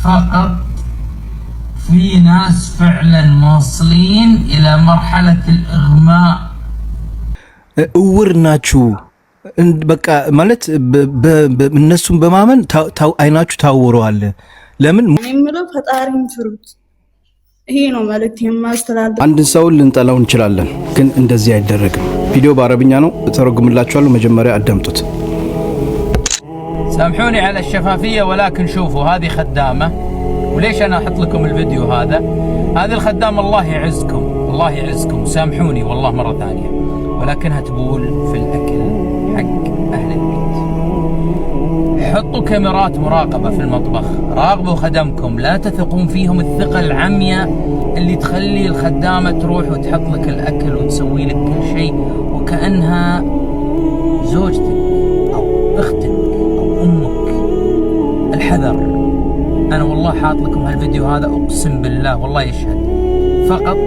فقط في ناس فعلا واصلين إلى مرحلة الإغماء. እውርናችሁ በቃ ማለት እነሱን በማመን አይናችሁ ታውረዋል። ለምን ምንም ፈጣሪን ፍሩት። ይሄ ነው መልእክት የማስተላልፈው። አንድ ሰው ልንጠላው እንችላለን፣ ግን እንደዚህ አይደረግም። ቪዲዮ በአረብኛ ነው ተረጉምላችኋለሁ፣ መጀመሪያ አዳምጡት። سامحوني على الشفافية ولكن شوفوا هذه خدامة، وليش أنا أحط لكم الفيديو هذا الخدامة الله يعزكم الله يعزكم، سامحوني والله مرة ثانية، ولكنها تبول في الأكل حق أهل البيت. حطوا كاميرات مراقبة في المطبخ، راقبوا خدمكم، لا تثقون فيهم الثقة العمياء اللي تخلي الخدامة تروح وتحط لك الأكل وتسوي لك كل شيء وكأنها زوجتك أو أختك أو أمك. الحذر. أنا والله حاط لكم هالفيديو هذا أقسم بالله والله يشهد، فقط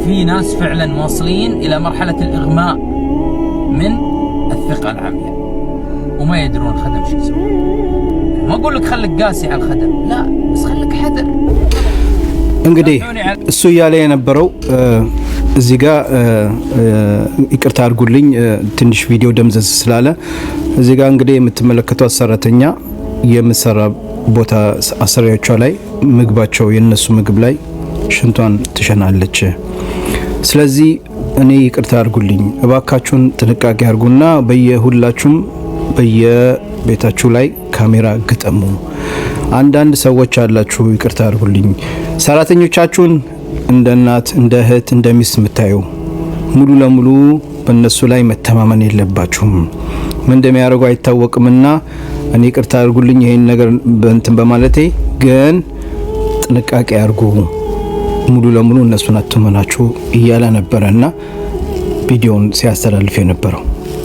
في ناس فعلا واصلين إلى مرحلة الإغماء من الثقة العمياء وما يدرون الخدم شو يسوي. ما أقول لك خليك قاسي على الخدم، لا بس خليك حذر. እንግዲህ እሱ ያለ የነበረው እዚህ ጋር ይቅርታ አድርጉልኝ ትንሽ ቪዲዮ ደምዘዝ ስላለ እዚህ ጋር እንግዲህ የምትመለከቱት ሰራተኛ የምሰራ ቦታ አሰሪያቿ ላይ ምግባቸው የነሱ ምግብ ላይ ሽንቷን ትሸናለች። ስለዚህ እኔ ይቅርታ አድርጉልኝ እባካችሁን ጥንቃቄ አድርጉና በየሁላችሁም በየቤታችሁ ላይ ካሜራ ግጠሙ። አንዳንድ ሰዎች አላችሁ ይቅርታ አድርጉልኝ ሰራተኞቻችሁን እንደ እናት እንደ እህት እንደ ሚስት የምታዩ ሙሉ ለሙሉ በእነሱ ላይ መተማመን የለባችሁም። ምን እንደሚያደርጉ አይታወቅምና እኔ ይቅርታ አድርጉልኝ ይሄን ነገር በእንትን በማለቴ ግን ጥንቃቄ አድርጉ። ሙሉ ለሙሉ እነሱን አትመናችሁ እያለ ነበርና ቪዲዮን ሲያስተላልፍ የነበረው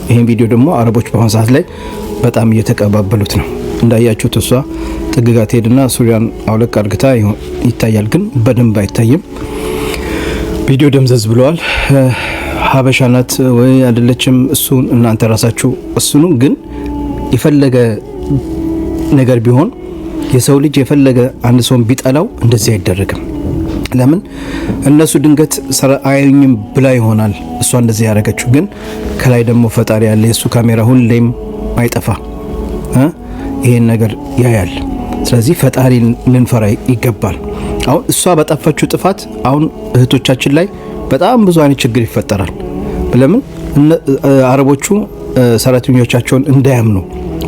ይሄን ቪዲዮ ደግሞ አረቦች በአሁን ሰዓት ላይ በጣም እየተቀባበሉት ነው። እንዳያችሁት እሷ ጥግጋት ሄድና ሱሪያን አውለቅ አድርግታ ይታያል፣ ግን በደንብ አይታይም። ቪዲዮ ደምዘዝ ብለዋል። ሀበሻ ናት ወይ አይደለችም እሱን እናንተ ራሳችሁ እሱኑ። ግን የፈለገ ነገር ቢሆን የሰው ልጅ የፈለገ አንድ ሰው ቢጠላው እንደዚህ አይደረግም። ለምን እነሱ ድንገት አያዩኝም ብላ ይሆናል እሷ እንደዚህ ያደረገችው። ግን ከላይ ደግሞ ፈጣሪ ያለ የሱ ካሜራ ሁሌም አይጠፋ ይሄን ነገር ያያል። ስለዚህ ፈጣሪ ልንፈራ ይገባል። አሁን እሷ በጠፋችው ጥፋት አሁን እህቶቻችን ላይ በጣም ብዙ አይነት ችግር ይፈጠራል። ለምን አረቦቹ ሰራተኞቻቸውን እንዳያምኑ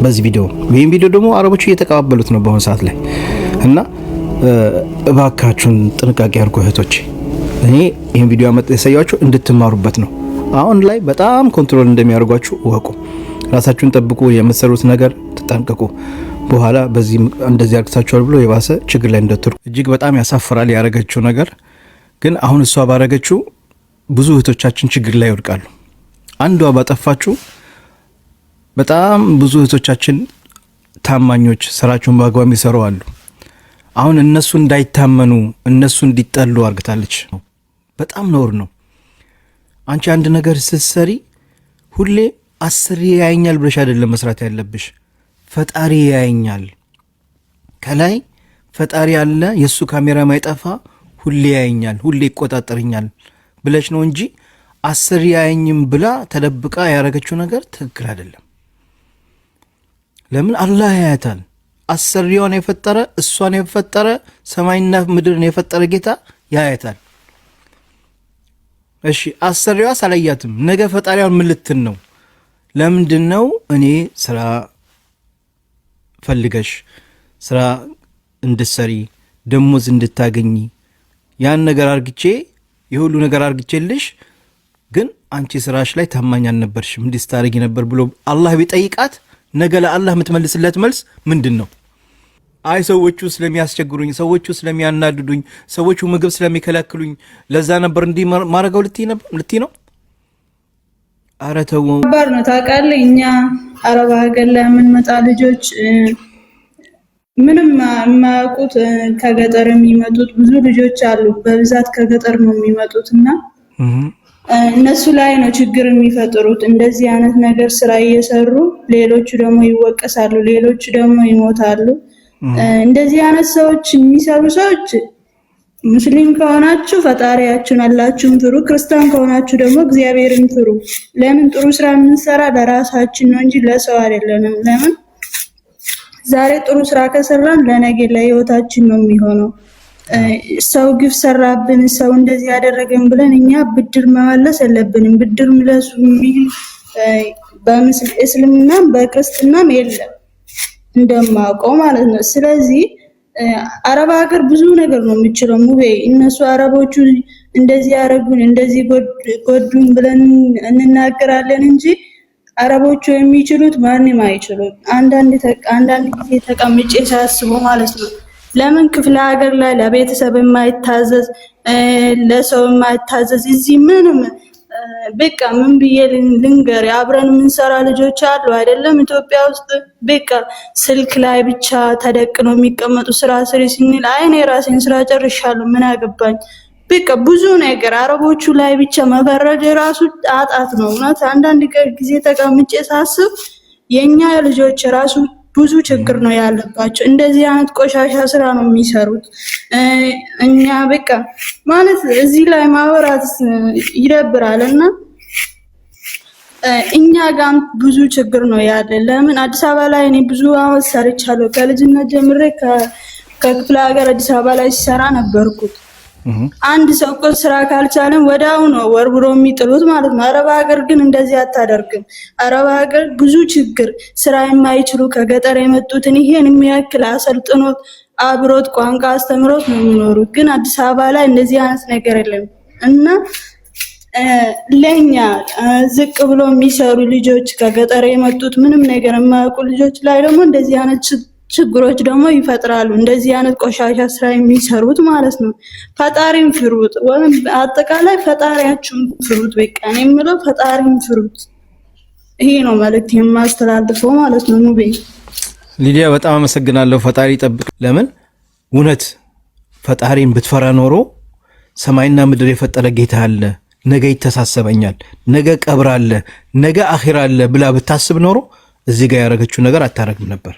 በዚህ ቪዲዮ ይሄን ቪዲዮ ደግሞ አረቦቹ እየተቀባበሉት ነው በአሁን ሰዓት ላይ እና እባካችሁን ጥንቃቄ አድርጉ እህቶቼ። እኔ ይሄን ቪዲዮ ያሳያችሁ እንድትማሩበት ነው። አሁን ላይ በጣም ኮንትሮል እንደሚያደርጓችሁ ወቁ። ራሳችሁን ጠብቁ። የምትሰሩት ነገር ተጠንቀቁ። በኋላ በዚህ እንደዚህ አርክታችኋል ብሎ የባሰ ችግር ላይ እንደተሩ እጅግ በጣም ያሳፍራል ያረጋችው ነገር። ግን አሁን እሷ ባረጋችው ብዙ እህቶቻችን ችግር ላይ ይወድቃሉ። አንዷ ባጠፋችሁ በጣም ብዙ እህቶቻችን ታማኞች ስራቸውን በአግባብ ይሰራሉ። አሁን እነሱ እንዳይታመኑ እነሱ እንዲጠሉ አርግታለች። በጣም ነውር ነው። አንቺ አንድ ነገር ስትሰሪ ሁሌ አስር ያያኛል ብለሽ አይደለም መስራት ያለብሽ። ፈጣሪ ያያኛል ከላይ ፈጣሪ አለ የሱ ካሜራ ማይጠፋ ሁሌ ያያኛል ሁሌ ይቆጣጠርኛል ብለሽ ነው እንጂ አስር ያያኝም ብላ ተደብቃ ያረጋችው ነገር ትክክል አይደለም። ለምን አላህ ያያታል። አስሪዋን የፈጠረ እሷን የፈጠረ ሰማይና ምድርን የፈጠረ ጌታ ያያታል። እሺ አስሪዋ ሳላያትም ነገ ፈጣሪዋን ምልትን ነው። ለምንድነው እኔ ስራ ፈልገሽ ስራ እንድትሰሪ ደሞዝ እንድታገኚ ያን ነገር አርግቼ የሁሉ ነገር አርግቼልሽ ግን አንቺ ስራሽ ላይ ታማኝ አልነበርሽም እንድትታረጊ ነበር ብሎ አላህ ቢጠይቃት ነገ ለአላህ የምትመልስለት መልስ ምንድነው? አይ ሰዎቹ ስለሚያስቸግሩኝ ሰዎቹ ስለሚያናድዱኝ ሰዎቹ ምግብ ስለሚከለክሉኝ ለዛ ነበር እንዲ ማረጋው ልትይ ነው? ኧረ ተው ባር ነው ታውቃለህ። እኛ አረብ ሀገር ላይ የምንመጣ ልጆች ምንም የማያውቁት ከገጠር የሚመጡት ብዙ ልጆች አሉ። በብዛት ከገጠር ነው የሚመጡትና እነሱ ላይ ነው ችግር የሚፈጥሩት። እንደዚህ አይነት ነገር ስራ እየሰሩ ሌሎቹ ደግሞ ይወቀሳሉ፣ ሌሎቹ ደግሞ ይሞታሉ። እንደዚህ አይነት ሰዎች የሚሰሩ ሰዎች ሙስሊም ከሆናችሁ ፈጣሪያችሁን አላችሁን ፍሩ፣ ክርስቲያን ከሆናችሁ ደግሞ እግዚአብሔርን ፍሩ። ለምን ጥሩ ስራ የምንሰራ ለራሳችን ነው እንጂ ለሰው አይደለም። ለምን ዛሬ ጥሩ ስራ ከሰራን ለነገ ለህይወታችን ነው የሚሆነው። ሰው ግፍ ሰራብን፣ ሰው እንደዚህ ያደረገን ብለን እኛ ብድር መመለስ የለብንም። ብድር ምለሱ በእስልምናም በክርስትናም የለም እንደማውቀው ማለት ነው። ስለዚህ አረብ ሀገር ብዙ ነገር ነው የሚችለው ሙቤ። እነሱ አረቦቹ እንደዚህ ያረጉን እንደዚህ ጎዱን ብለን እንናገራለን እንጂ አረቦቹ የሚችሉት ማንም አይችሉም። አንዳንድ ጊዜ ተቀምጬ ሳስቡ ማለት ነው ለምን ክፍለ ሀገር ላይ ለቤተሰብ የማይታዘዝ ለሰው የማይታዘዝ እዚህ ምንም በቃ ምን ብዬ ልንገር፣ አብረን የምንሰራ ልጆች አሉ አይደለም ኢትዮጵያ ውስጥ በቃ ስልክ ላይ ብቻ ተደቅነው የሚቀመጡ ስራ ስሪ ስንል አይ እኔ ራሴን ስራ ጨርሻለሁ ምን አገባኝ። በቃ ብዙ ነገር አረቦቹ ላይ ብቻ መፈረድ ራሱ ጣጣት ነው። እውነት አንዳንድ ጊዜ ተቀምጬ ሳስብ የኛ ልጆች ራሱ ብዙ ችግር ነው ያለባቸው። እንደዚህ አይነት ቆሻሻ ስራ ነው የሚሰሩት። እኛ በቃ ማለት እዚህ ላይ ማወራት ይደብራልና እኛ ጋር ብዙ ችግር ነው ያለ። ለምን አዲስ አበባ ላይ እኔ ብዙ አመት ሰርቻለሁ። ከልጅነት ጀምሬ ከክፍለ ሀገር አዲስ አበባ ላይ ሲሰራ ነበርኩት። አንድ ሰው እኮ ስራ ካልቻለም ወዳው ነው ወርብሮ የሚጥሉት ማለት ነው። አረብ ሀገር ግን እንደዚህ አታደርግም። አረብ ሀገር ብዙ ችግር ስራ የማይችሉ ከገጠር የመጡትን ይሄን የሚያክል አሰልጥኖት አብሮት ቋንቋ አስተምሮት ነው የሚኖሩት። ግን አዲስ አበባ ላይ እንደዚህ አይነት ነገር የለም እና ለኛ ዝቅ ብሎ የሚሰሩ ልጆች ከገጠር የመጡት ምንም ነገር የማያውቁ ልጆች ላይ ደግሞ እንደዚህ አይነት ችግሮች ደግሞ ይፈጥራሉ። እንደዚህ አይነት ቆሻሻ ስራ የሚሰሩት ማለት ነው። ፈጣሪን ፍሩት፣ ወይም አጠቃላይ ፈጣሪያችሁን ፍሩት። በቃ እኔ የምለው ፈጣሪን ፍሩት። ይሄ ነው መልእክት የማስተላልፈው ማለት ነው። ሙቤ ሊዲያ በጣም አመሰግናለሁ። ፈጣሪ ይጠብቅ። ለምን እውነት ፈጣሪን ብትፈራ ኖሮ ሰማይና ምድር የፈጠረ ጌታ አለ፣ ነገ ይተሳሰበኛል፣ ነገ ቀብር አለ፣ ነገ አኺራ አለ ብላ ብታስብ ኖሮ እዚህ ጋር ያደረገችው ነገር አታረግም ነበር።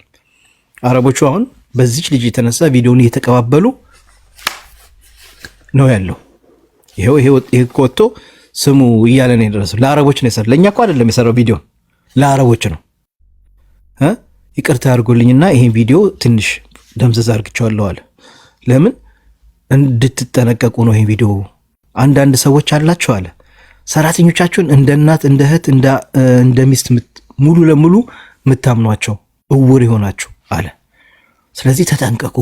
አረቦቹ አሁን በዚች ልጅ የተነሳ ቪዲዮውን እየተቀባበሉ ነው ያለው። ይሄ ወጥቶ ስሙ እያለ ነው የደረሰው። ለአረቦች ነው የሰራው፣ ለኛ እኮ አይደለም የሰራው። ቪዲዮ ለአረቦች ነው። ይቅርታ አድርጎልኝና ይሄን ቪዲዮ ትንሽ ደምዘዝ አድርግቼዋለሁ አለ። ለምን እንድትጠነቀቁ ነው ይሄን ቪዲዮ። አንዳንድ ሰዎች አላችሁ አለ ሰራተኞቻችሁን እንደ እናት እንደ እህት እንደ ሚስት ሙሉ ለሙሉ የምታምኗቸው እውር ይሆናችሁ አለ። ስለዚህ ተጠንቀቁ።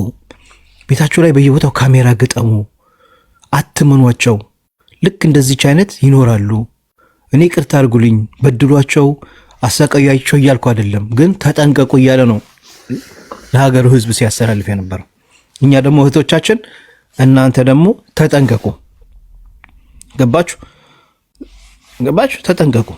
ቤታችሁ ላይ በየቦታው ካሜራ ግጠሙ፣ አትመኗቸው። ልክ እንደዚች አይነት ይኖራሉ። እኔ ይቅርታ አድርጉልኝ፣ በድሏቸው አሰቃያቸው እያልኩ አይደለም፣ ግን ተጠንቀቁ እያለ ነው ለሀገሩ ሕዝብ ሲያስተላልፍ የነበረው። እኛ ደግሞ እህቶቻችን እናንተ ደግሞ ተጠንቀቁ። ገባችሁ? ተጠንቀቁ።